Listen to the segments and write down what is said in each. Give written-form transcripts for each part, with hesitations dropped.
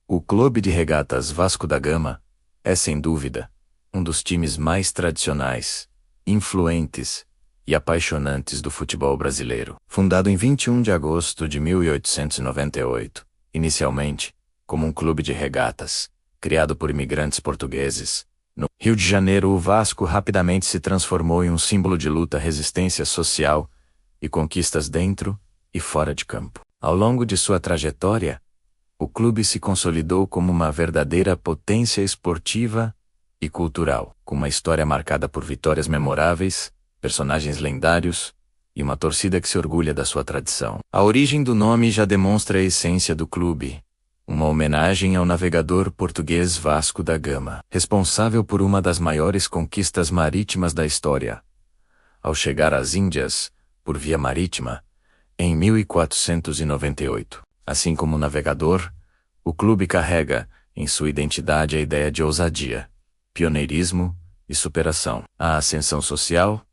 O Clube de Regatas Vasco da Gama é, sem dúvida, um dos times mais tradicionais, influentes e apaixonantes do futebol brasileiro. Fundado em 21 de agosto de 1898, inicialmente como um clube de regatas, criado por imigrantes portugueses, no Rio de Janeiro, o Vasco rapidamente se transformou em um símbolo de luta, resistência social e conquistas dentro e fora de campo. Ao longo de sua trajetória, o clube se consolidou como uma verdadeira potência esportiva e cultural, com uma história marcada por vitórias memoráveis, personagens lendários e uma torcida que se orgulha da sua tradição. A origem do nome já demonstra a essência do clube, uma homenagem ao navegador português Vasco da Gama, responsável por uma das maiores conquistas marítimas da história. Ao chegar às Índias, por via marítima, em 1498. Assim como o navegador, o clube carrega, em sua identidade, a ideia de ousadia, pioneirismo e superação. A ascensão social,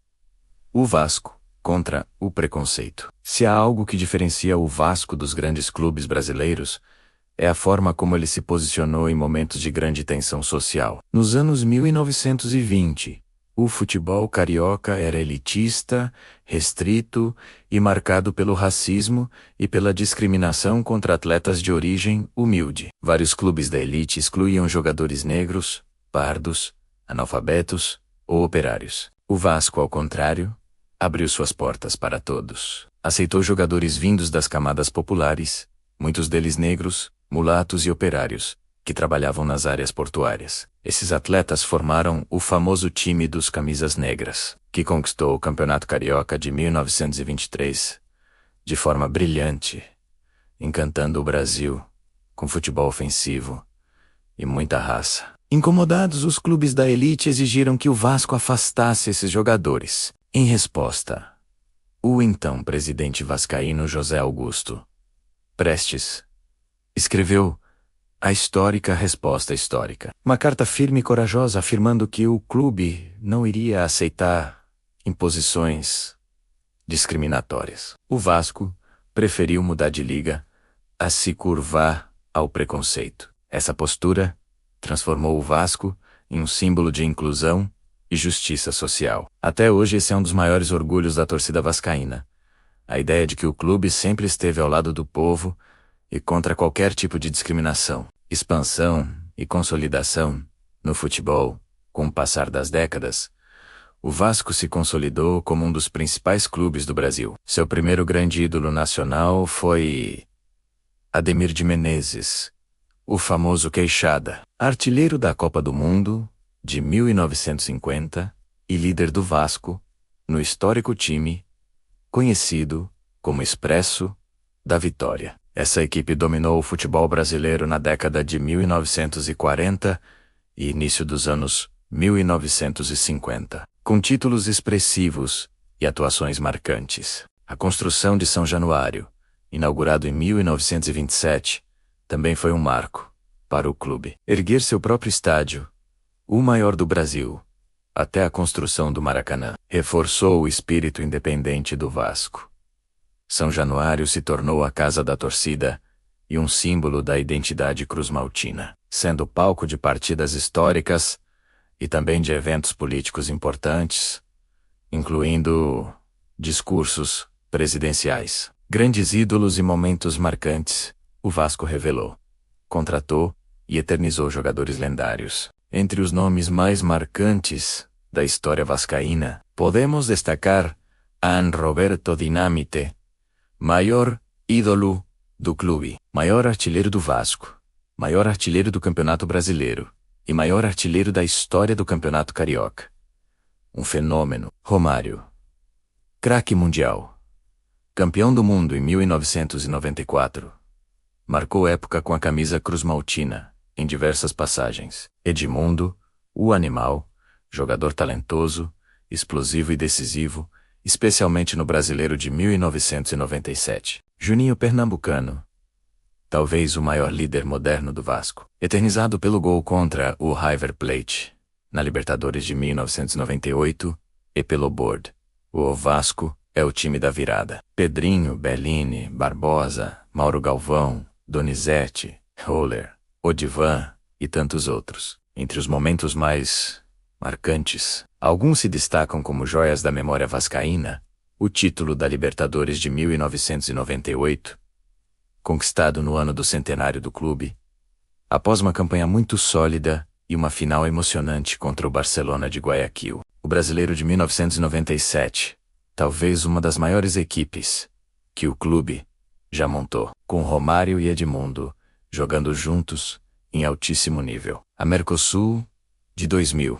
o Vasco, contra o preconceito. Se há algo que diferencia o Vasco dos grandes clubes brasileiros, é a forma como ele se posicionou em momentos de grande tensão social. Nos anos 1920, o futebol carioca era elitista, restrito e marcado pelo racismo e pela discriminação contra atletas de origem humilde. Vários clubes da elite excluíam jogadores negros, pardos, analfabetos ou operários. O Vasco, ao contrário, abriu suas portas para todos. Aceitou jogadores vindos das camadas populares, muitos deles negros, mulatos e operários, que trabalhavam nas áreas portuárias. Esses atletas formaram o famoso time dos Camisas Negras, que conquistou o Campeonato Carioca de 1923 de forma brilhante, encantando o Brasil com futebol ofensivo e muita raça. Incomodados, os clubes da elite exigiram que o Vasco afastasse esses jogadores. Em resposta, o então presidente vascaíno José Augusto Prestes escreveu a histórica resposta histórica. Uma carta firme e corajosa afirmando que o clube não iria aceitar imposições discriminatórias. O Vasco preferiu mudar de liga a se curvar ao preconceito. Essa postura transformou o Vasco em um símbolo de inclusão e justiça social. Até hoje esse é um dos maiores orgulhos da torcida vascaína. A ideia de que o clube sempre esteve ao lado do povo e contra qualquer tipo de discriminação. Expansão e consolidação no futebol. Com o passar das décadas, o Vasco se consolidou como um dos principais clubes do Brasil. Seu primeiro grande ídolo nacional foi Ademir de Menezes, o famoso Queixada, artilheiro da Copa do Mundo de 1950 e líder do Vasco no histórico time conhecido como Expresso da Vitória. Essa equipe dominou o futebol brasileiro na década de 1940 e início dos anos 1950, com títulos expressivos e atuações marcantes. A construção de São Januário, inaugurado em 1927, também foi um marco para o clube. Erguer seu próprio estádio, o maior do Brasil, até a construção do Maracanã, reforçou o espírito independente do Vasco. São Januário se tornou a casa da torcida e um símbolo da identidade cruzmaltina, sendo palco de partidas históricas e também de eventos políticos importantes, incluindo discursos presidenciais. Grandes ídolos e momentos marcantes, o Vasco revelou, contratou e eternizou jogadores lendários. Entre os nomes mais marcantes da história vascaína, podemos destacar An Roberto Dinamite, maior ídolo do clube, maior artilheiro do Vasco, maior artilheiro do Campeonato Brasileiro e maior artilheiro da história do Campeonato Carioca. Um fenômeno. Romário, craque mundial, campeão do mundo em 1994, marcou época com a camisa cruzmaltina em diversas passagens. Edmundo, o Animal, jogador talentoso, explosivo e decisivo, especialmente no Brasileiro de 1997. Juninho Pernambucano, talvez o maior líder moderno do Vasco, eternizado pelo gol contra o River Plate, na Libertadores de 1998, e pelo Board. O Vasco é o time da virada. Pedrinho, Bellini, Barbosa, Mauro Galvão, Donizete, Roller, Odivan e tantos outros. Entre os momentos mais marcantes, alguns se destacam como joias da memória vascaína: o título da Libertadores de 1998, conquistado no ano do centenário do clube, após uma campanha muito sólida e uma final emocionante contra o Barcelona de Guayaquil. O Brasileiro de 1997, talvez uma das maiores equipes que o clube já montou, com Romário e Edmundo jogando juntos em altíssimo nível. A Mercosul de 2000,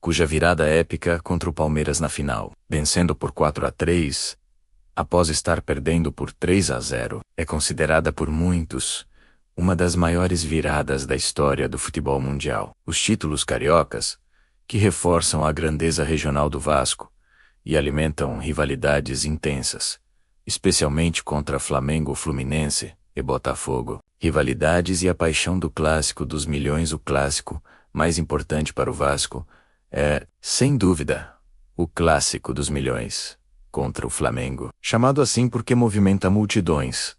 cuja virada épica contra o Palmeiras na final, vencendo por 4-3, após estar perdendo por 3-0, é considerada por muitos uma das maiores viradas da história do futebol mundial. Os títulos cariocas, que reforçam a grandeza regional do Vasco e alimentam rivalidades intensas, especialmente contra Flamengo, Fluminense e Botafogo. Rivalidades e a paixão do clássico dos milhões. O clássico mais importante para o Vasco é, sem dúvida, o clássico dos milhões contra o Flamengo, chamado assim porque movimenta multidões.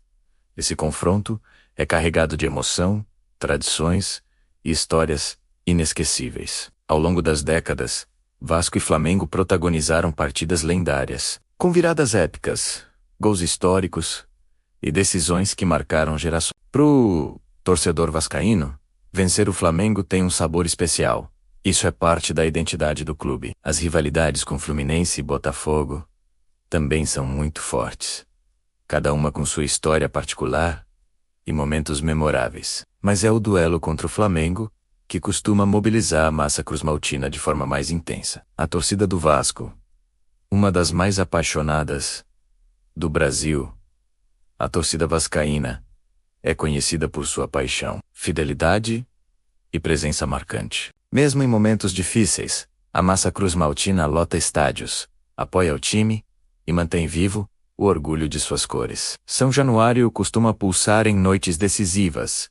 Esse confronto é carregado de emoção, tradições e histórias inesquecíveis. Ao longo das décadas, Vasco e Flamengo protagonizaram partidas lendárias, com viradas épicas, gols históricos e decisões que marcaram gerações. Pro torcedor vascaíno, vencer o Flamengo tem um sabor especial. Isso é parte da identidade do clube. As rivalidades com Fluminense e Botafogo também são muito fortes, cada uma com sua história particular e momentos memoráveis. Mas é o duelo contra o Flamengo que costuma mobilizar a massa cruzmaltina de forma mais intensa. A torcida do Vasco, uma das mais apaixonadas do Brasil, a torcida vascaína, é conhecida por sua paixão, fidelidade e presença marcante. Mesmo em momentos difíceis, a massa cruzmaltina lota estádios, apoia o time e mantém vivo o orgulho de suas cores. São Januário costuma pulsar em noites decisivas,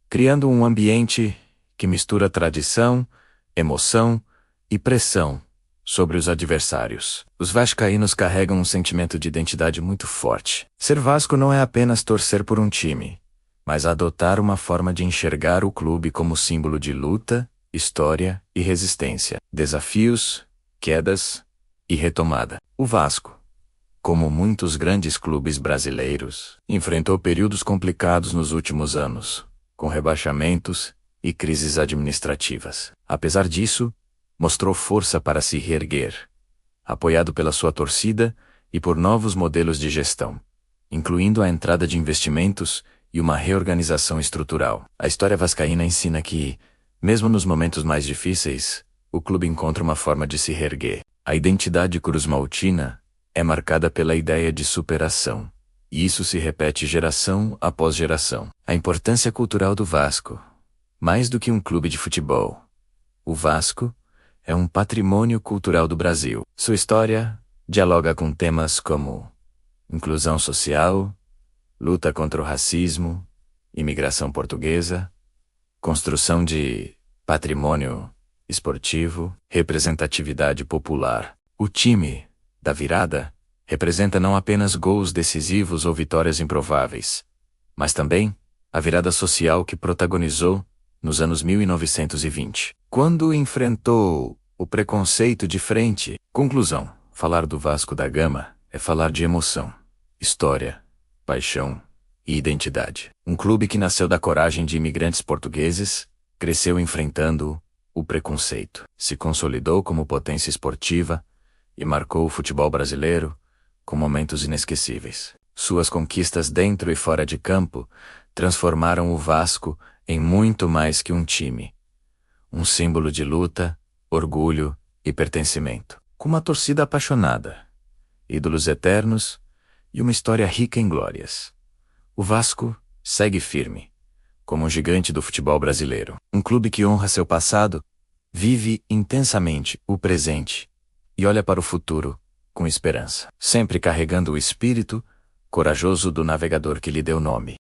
criando um ambiente que mistura tradição, emoção e pressão sobre os adversários. Os vascaínos carregam um sentimento de identidade muito forte. Ser Vasco não é apenas torcer por um time, mas adotar uma forma de enxergar o clube como símbolo de luta, história e resistência, desafios, quedas e retomada. O Vasco, como muitos grandes clubes brasileiros, enfrentou períodos complicados nos últimos anos, com rebaixamentos e crises administrativas. Apesar disso, mostrou força para se reerguer, apoiado pela sua torcida e por novos modelos de gestão, incluindo a entrada de investimentos e uma reorganização estrutural. A história vascaína ensina que, mesmo nos momentos mais difíceis, o clube encontra uma forma de se reerguer. A identidade cruzmaltina é marcada pela ideia de superação, e isso se repete geração após geração. A importância cultural do Vasco. Mais do que um clube de futebol, o Vasco é um patrimônio cultural do Brasil. Sua história dialoga com temas como inclusão social, luta contra o racismo, imigração portuguesa, construção de patrimônio esportivo, representatividade popular. O time da virada representa não apenas gols decisivos ou vitórias improváveis, mas também a virada social que protagonizou nos anos 1920, quando enfrentou o preconceito de frente. Conclusão: falar do Vasco da Gama é falar de emoção, história, paixão e identidade. Um clube que nasceu da coragem de imigrantes portugueses, cresceu enfrentando o preconceito, se consolidou como potência esportiva e marcou o futebol brasileiro com momentos inesquecíveis. Suas conquistas dentro e fora de campo transformaram o Vasco em muito mais que um time, um símbolo de luta, orgulho e pertencimento. Com uma torcida apaixonada, ídolos eternos e uma história rica em glórias, o Vasco segue firme, como um gigante do futebol brasileiro. Um clube que honra seu passado, vive intensamente o presente e olha para o futuro com esperança, sempre carregando o espírito corajoso do navegador que lhe deu nome.